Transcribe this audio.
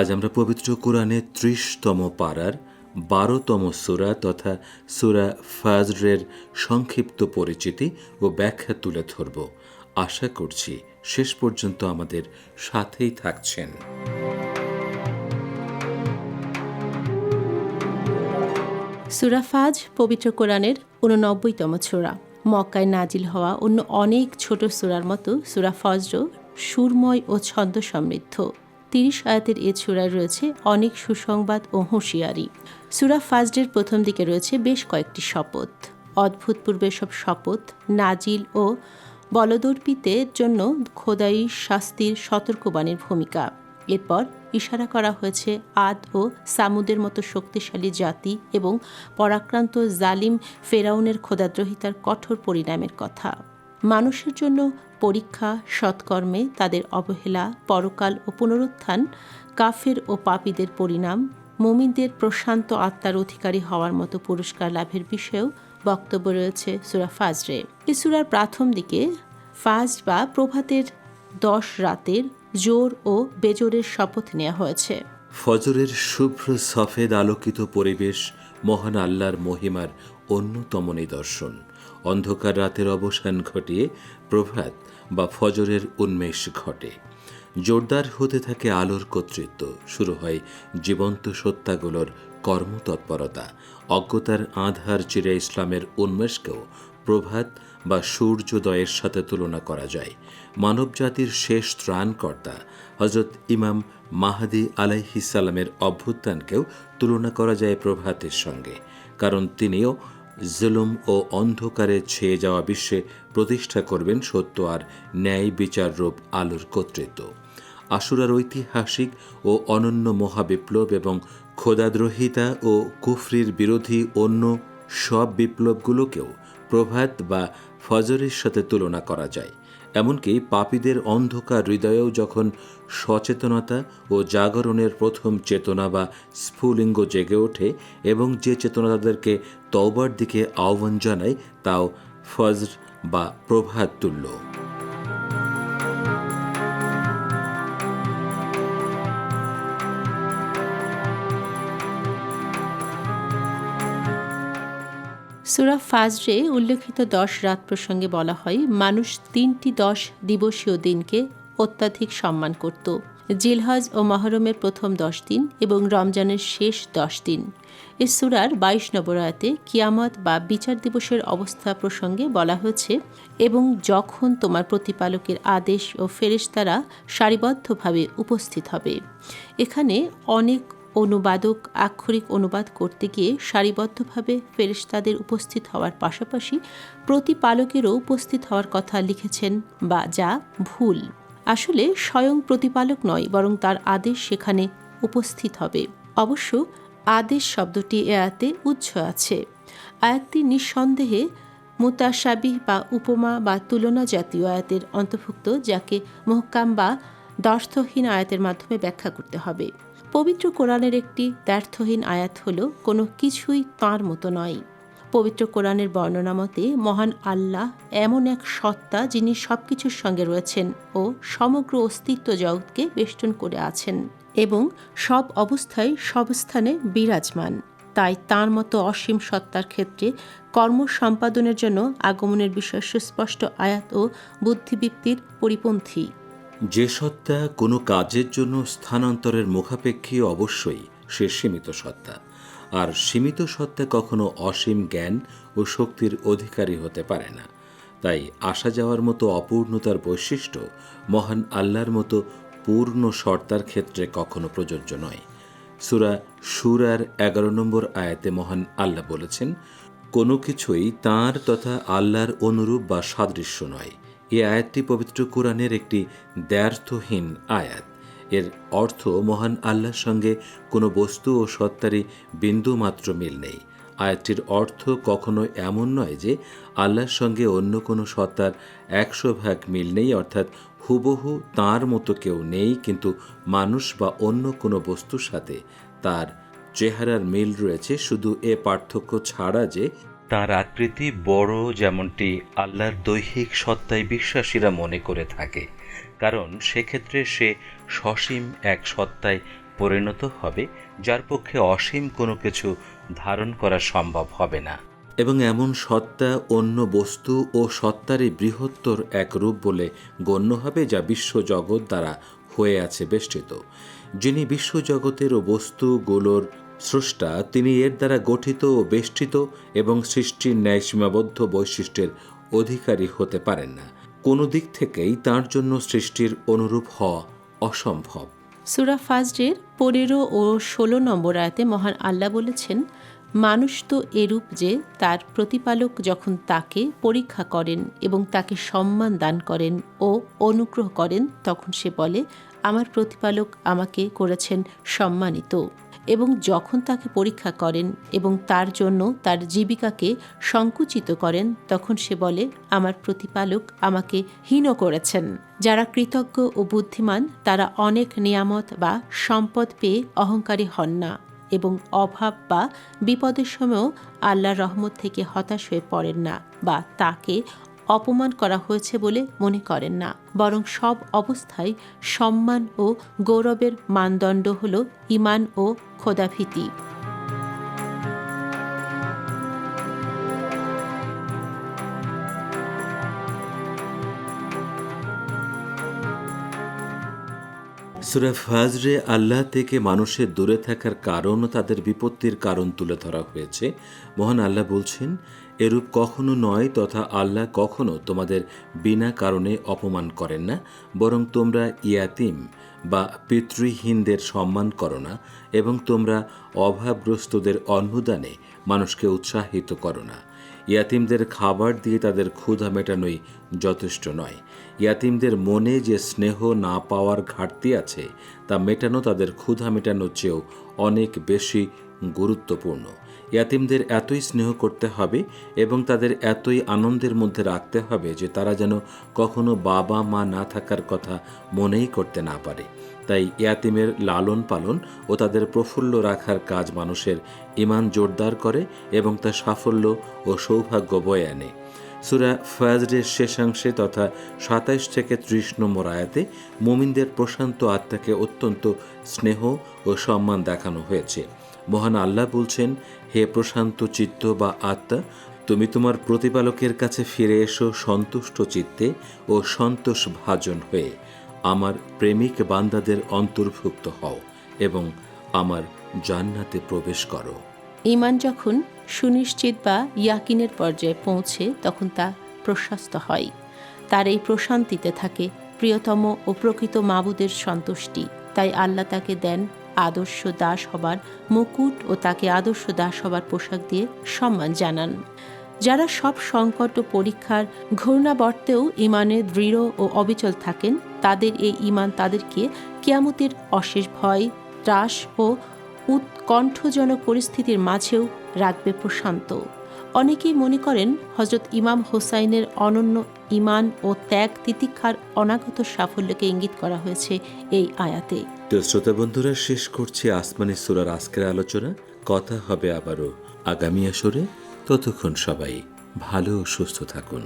আজ আমরা পবিত্র কোরআনে ৩০তম পারার ১২তম সূরা তথা সূরা ফাজরের সংক্ষিপ্ত পরিচিতি ও ব্যাখ্যা তুলে ধরব। আশা করছি শেষ পর্যন্ত আমাদের সাথেই থাকছেন। সূরা ফাজ পবিত্র কোরআনের ৮৯তম সূরা। মক্কায় নাজিল হওয়া অন্য অনেক ছোট সূরার মতো সূরা ফজর সুরময় ও ছন্দ সমৃদ্ধ। ৩০ আয়াতের এ সূরায় রয়েছে অনেক সুসংবাদ ও হুঁশিয়ারি। সূরা ফাজরের প্রথম দিকে রয়েছে বেশ কয়েকটি শপথ। অদ্ভুতপূর্ব সব শপথ নাজিল ও বলদর্পিতের জন্য খোদাই শাস্তির সতর্কবাণীর ভূমিকা। এরপর ইশারা করা হয়েছে আদ ও সামুদের মতো শক্তিশালী জাতি এবং পরাক্রান্ত জালিম ফেরাউনের খোদাদ্রোহিতার কঠোর পরিণামের কথা। মানুষের জন্য পরীক্ষা, সৎকর্মে তাদের অবহেলা, পরকাল ও পুনরুত্থান, কাফের ও পাপীদের পরিণাম, মুমিনদের প্রশান্ত আত্মার অধিকারী হওয়ার মতো পুরস্কার লাভের বিষয়েও বক্তব্য রয়েছে সূরা ফাজরে। এই সূরার প্রথম দিকে ফাজ বা প্রভাতের 10 রাতের জোর ও বেজোরের শপথ নেওয়া হয়েছে। ফজরের শুভ্র সফেদ আলোকিত পরিবেশ মহান আল্লাহর মহিমার অন্যতম নিদর্শন। অন্ধকার রাতের অবসান ঘটিয়ে প্রভাত বা ফজরের উন্মেষ ঘটে। জোরদার হতে থাকে আলোর কর্তৃত্ব, শুরু হয় জীবন্ত সত্তাগুলোর কর্মতৎপরতা। অজ্ঞতার আঁধার চিরে ইসলামের উন্মেষকেও প্রভাত বা সূর্যোদয়ের সাথে তুলনা করা যায়। মানবজাতির শেষ ত্রাণকর্তা হজরত ইমাম মাহদী আলাইহিসসালামের অভ্যুত্থানকেও তুলনা করা যায় প্রভাতের সঙ্গে, কারণ তিনিও জুলুম ও অন্ধকারে ছেয়ে যাওয়া বিশ্বে প্রতিষ্ঠা করবেন সত্য আর ন্যায় বিচাররূপ আলোর কর্তৃত্ব। আশুরার ঐতিহাসিক ও অনন্য মহাবিপ্লব এবং খোদাদ্রোহিতা ও কুফরির বিরোধী অন্য সব বিপ্লবগুলোকেও প্রভাত বা ফজরের সাথে তুলনা করা যায়। এমনকি পাপীদের অন্ধকার হৃদয়েও যখন সচেতনতা ও জাগরণের প্রথম চেতনা বা স্ফুলিঙ্গ জেগে ওঠে এবং যে চেতনা তাদেরকে তওবার দিকে আহ্বান জানায়, তাও ফজর বা প্রভাত তুল্য। সূরা ফাজরে উল্লেখিত 10 রাত প্রসঙ্গে বলা হয়, মানুষ 3টি 10 দিবসীয় দিনকে অত্যাধিক সম্মান করত। জিলহজ ও মহরমের প্রথম 10 দিন এবং রমজানের শেষ 10 দিন। এই সূরার 22 নম্বর আয়াতে কিয়ামত বা বিচার দিবসের অবস্থা প্রসঙ্গে বলা হয়েছে, এবং যখন তোমার প্রতিপালকের আদেশ ও ফেরেশতারা সারিবদ্ধভাবে উপস্থিত হবে। এখানে অনেক অনুবাদক আক্ষরিক অনুবাদ করতে গিয়ে সারিবদ্ধভাবে ফেরেশতাদের উপস্থিত হওয়ার পাশাপাশি প্রতিপালকেরও উপস্থিত হওয়ার কথা লিখেছেন, বা যা ভুল। আসলে স্বয়ং প্রতিপালক নয়, বরং তার আদেশ সেখানে উপস্থিত হবে। অবশ্য আদেশ শব্দটি এ আয়াতে উচ্চ আছে। আয়াতটি নিঃসন্দেহে মুতাশাবিহ বা উপমা বা তুলনা জাতীয় আয়াতের অন্তর্ভুক্ত, যাকে মুহকাম বা দ্ব্যর্থহীন আয়াতের মাধ্যমে ব্যাখ্যা করতে হবে। পবিত্র কোরআনের একটি দ্ব্যর্থহীন আয়াত হল, কোনো কিছুই তাঁর মতো নয়। পবিত্র কোরআনের বর্ণনা মতে মহান আল্লাহ এমন এক সত্তা যিনি সবকিছুর সঙ্গে রয়েছেন ও সমগ্র অস্তিত্ব জগৎকে বেষ্টন করে আছেন এবং সব অবস্থায় সব স্থানে বিরাজমান। তাই তাঁর মতো অসীম সত্তার ক্ষেত্রে কর্ম সম্পাদনের জন্য আগমনের বিষয় সুস্পষ্ট আয়াত ও বুদ্ধিবৃত্তির পরিপন্থী। যে সত্তা কোনো কাজের জন্য স্থানান্তরের মুখাপেক্ষী, অবশ্যই সে সীমিত সত্তা। আর সীমিত সত্তা কখনো অসীম জ্ঞান ও শক্তির অধিকারী হতে পারে না। তাই আসা যাওয়ার মতো অপূর্ণতার বৈশিষ্ট্য মহান আল্লাহর মতো পূর্ণ সত্তার ক্ষেত্রে কখনো প্রযোজ্য নয়। সূরা শুরার 11 নম্বর আয়াতে মহান আল্লাহ বলেছেন, কোনো কিছুই তাঁর তথা আল্লাহর অনুরূপ বা সাদৃশ্য নয়। এই আয়াতটি পবিত্র কোরআনের একটি দ্ব্যর্থহীন আয়াত। এর অর্থ মহান আল্লাহর সঙ্গে কোনো বস্তু ও সত্তারই বিন্দু মাত্র মিল নেই। আয়াতটির অর্থ কখনো এমন নয় যে আল্লাহর সঙ্গে অন্য কোনো সত্তার 100% মিল নেই, অর্থাৎ হুবহু তাঁর মতো কেউ নেই, কিন্তু মানুষ বা অন্য কোনো বস্তুর সাথে তার চেহারার মিল রয়েছে, শুধু এ পার্থক্য ছাড়া যে তাঁর আকৃতি বড়, যেমনটি আল্লাহর দৈহিক সত্তায় বিশ্বাসীরা মনে করে থাকে, কারণ সেক্ষেত্রে সে সসীম এক সত্তায় পরিণত হবে, যার পক্ষে অসীম কোনো কিছু ধারণ করা সম্ভব হবে না। এবং এমন সত্তা অন্য বস্তু ও সত্তারই বৃহত্তর এক রূপ বলে গণ্য হবে, যা বিশ্বজগৎ দ্বারা হয়ে আছে বেষ্টিত। যিনি বিশ্বজগতের ও বস্তুগুলোর স্রষ্টা, তিনি এর দ্বারা গঠিত ও বেষ্টিত এবং সৃষ্টির ন্যায় সীমাবদ্ধ বৈশিষ্ট্যের অধিকারী হতে পারেন না। কোনো দিক থেকেই তাঁর জন্য সৃষ্টির অনুরূপ হওয়া অসম্ভব। সূরা ফাজরের 15 ও 16 নম্বর আয়াতে মহান আল্লাহ বলেছেন, মানুষ তো এরূপ যে তার প্রতিপালক যখন তাকে পরীক্ষা করেন এবং তাকে সম্মান দান করেন ও অনুগ্রহ করেন, তখন সে বলে, আমার প্রতিপালক আমাকে করেছেন সম্মানিত। এবং যখন তাকে পরীক্ষা করেন এবং তার জন্য তার জীবিকাকে সংকুচিত করেন, তখন সে বলে, আমার প্রতিপালক আমাকে হীন করেছেন। যারা কৃতজ্ঞ ও বুদ্ধিমান, তারা অনেক নিয়ামত বা সম্পদ পেয়ে অহংকারী হন না এবং অভাব বা বিপদের সময়ও আল্লাহর রহমত থেকে হতাশ হয়ে পড়েন না বা তাকে অপমান করা হয়েছে বলে মনে করেন না, বরং সব অবস্থায় সম্মান ও গৌরবের মানদণ্ড হল ঈমান ও খোদাভীতি। সূরা ফাজরে আল্লাহ থেকে মানুষের দূরে থাকার কারণ ও তাদের বিপত্তির কারণ তুলে ধরা হয়েছে। মহান আল্লাহ বলছেন, এরূপ কখনো নয়, তথা আল্লাহ কখনো তোমাদের বিনা কারণে অপমান করেন না, বরং তোমরা ইয়াতিম বা পিতৃহীনদের সম্মান করো না এবং তোমরা অভাবগ্রস্তদের অন্নদানে মানুষকে উৎসাহিত করো না। ইয়াতিমদের খাবার দিয়ে তাদের ক্ষুধা মেটানোই যথেষ্ট নয়। ইয়াতিমদের মনে যে স্নেহ না পাওয়ার ঘাটতি আছে, তা মেটানো তাদের ক্ষুধা মেটানোর চেয়েও অনেক বেশি গুরুত্বপূর্ণ। ইয়াতিমদের এতই স্নেহ করতে হবে এবং তাদের এতই আনন্দের মধ্যে রাখতে হবে যে তারা যেন কখনো বাবা মা না থাকার কথা মনেই করতে না পারে। তাই ইয়াতিমের লালন পালন ও তাদের প্রফুল্ল রাখার কাজ মানুষের ঈমান জোরদার করে এবং তা সাফল্য ও সৌভাগ্য বয়ে আনে। সূরা ফাজরের শেষাংশে তথা 27 থেকে 30 নম্বর আয়াতে মুমিনদের প্রশান্ত আত্মাকে অত্যন্ত স্নেহ ও সম্মান দেখানো হয়েছে। মহান আল্লাহ বলছেন, হে প্রশান্ত চিত্ত বা আত্মা, তুমি তোমার প্রতিপালকের কাছে ফিরে এসো সন্তুষ্ট চিত্তে ও সন্তোষ ভাজন হয়ে। আমার প্রেমিক বান্দাদের অন্তর্ভুক্ত হও এবং আমার জান্নাতে প্রবেশ করো। ঈমান যখন সুনিশ্চিত বা ইয়াকিনের পর্যায়ে পৌঁছে, তখন তা প্রশস্ত হয়। তার এই প্রশান্তিতে থাকে প্রিয়তম ও প্রকৃত মাবুদের সন্তুষ্টি। তাই আল্লাহ তাকে দেন আদর্শ দাস হবার মুকুট ও তাকে আদর্শ দাস হবার পোশাক দিয়ে সম্মান জানান। যারা সব সংকট ও পরীক্ষার ঘূর্ণাবর্তেও ঈমানে দৃঢ় ও অবিচল থাকেন, তাদের এই ঈমান তাদেরকে কিয়ামতের অশেষ ভয়, ত্রাস ও উৎকণ্ঠজনক পরিস্থিতির মাঝেও রাখবে প্রশান্ত। অনেকেই মনে করেন হযরত ইমাম হোসাইনের অনন্য ঈমান ও ত্যাগ তিতিক্ষার অনাগত সাফল্যকে ইঙ্গিত করা হয়েছে এই আয়াতে। তো শ্রোতা বন্ধুরা, শেষ করছি আসমানী সূরার আজকের আলোচনা। কথা হবে আবারও আগামী আসরে। ততক্ষণ সবাই ভালো ও সুস্থ থাকুন।